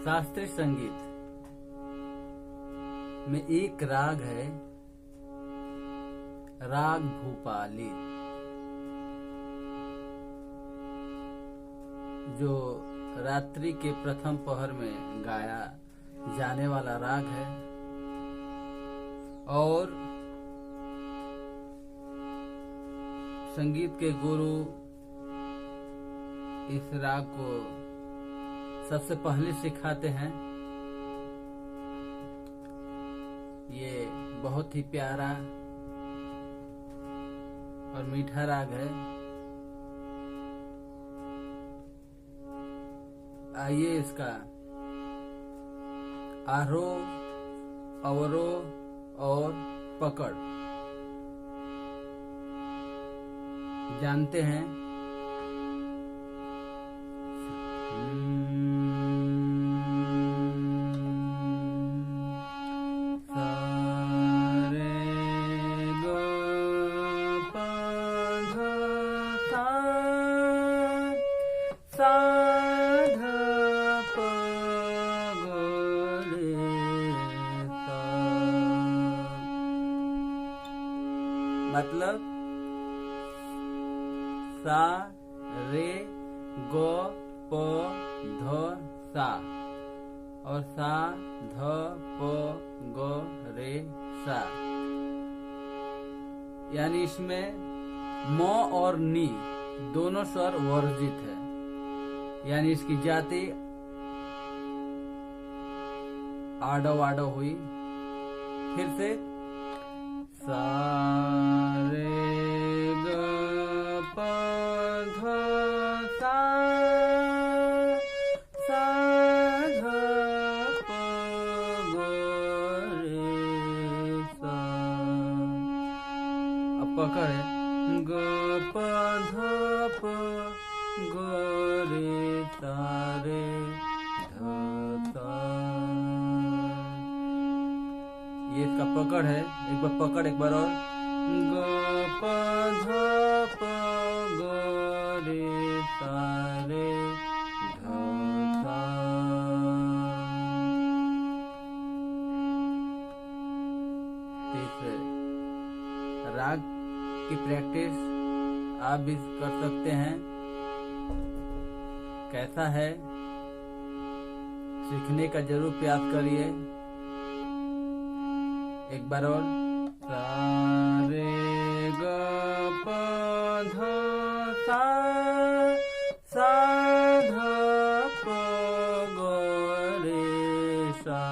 शास्त्रीय संगीत में एक राग है, राग भूपाली, जो रात्रि के प्रथम पहर में गाया जाने वाला राग है और संगीत के गुरु इस राग को सबसे पहले सिखाते हैं। ये बहुत ही प्यारा और मीठा राग है। आइए इसका आरोह, अवरोह और पकड़ जानते हैं। मतलब सा रे ग प ध सा और सा ध प ग रे सा, यानी इसमें म और नी दोनों स्वर वर्जित है, यानी इसकी जाति आडो आडो हुई। फिर से सा रे ग प ध सा, सा ध प ग रे सा। अब पकड़ है ग प ध प ग रे सा रे ध सा। ये इसका पकड़ है। एक बार पकड़, एक बार और ग प ध प ग रे सा रे ध सा। इस राग की प्रैक्टिस आप भी कर सकते हैं। कैसा है, सीखने का जरूर प्रयास करिए। एक बार और सा रे ग प ध सा, सा ध प ग रे सा,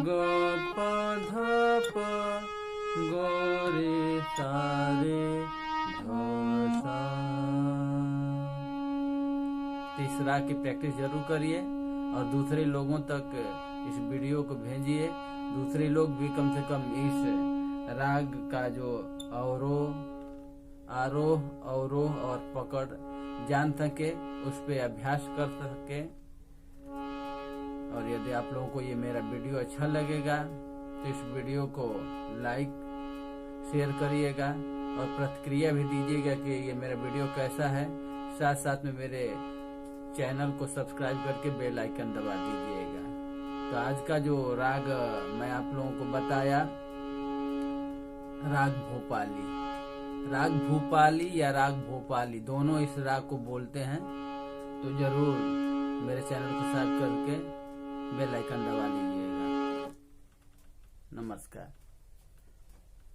ग प ध प ग रे सा रे ध सा। इस राग की प्रैक्टिस जरूर करिए और दूसरे लोगों तक इस वीडियो को भेजिए। दूसरे लोग भी कम से कम इस राग का जो आरोह, अवरोह और पकड़ जान सके, उस पे अभ्यास कर सके। और यदि आप लोगों को ये मेरा वीडियो अच्छा लगेगा तो इस वीडियो को लाइक शेयर करिएगा और प्रतिक्रिया भी दीजिएगा कि ये मेरा वीडियो कैसा है। साथ साथ में मेरे चैनल को सब्सक्राइब करके बेल आइकन दबा दीजिएगा। तो आज का जो राग मैं आप लोगों को बताया, राग भोपाली, राग भूपाली या राग भोपाली दोनों इस राग को बोलते हैं। तो जरूर मेरे चैनल को सब्सक्राइब करके बेल आइकन दबा दीजिएगा। नमस्कार।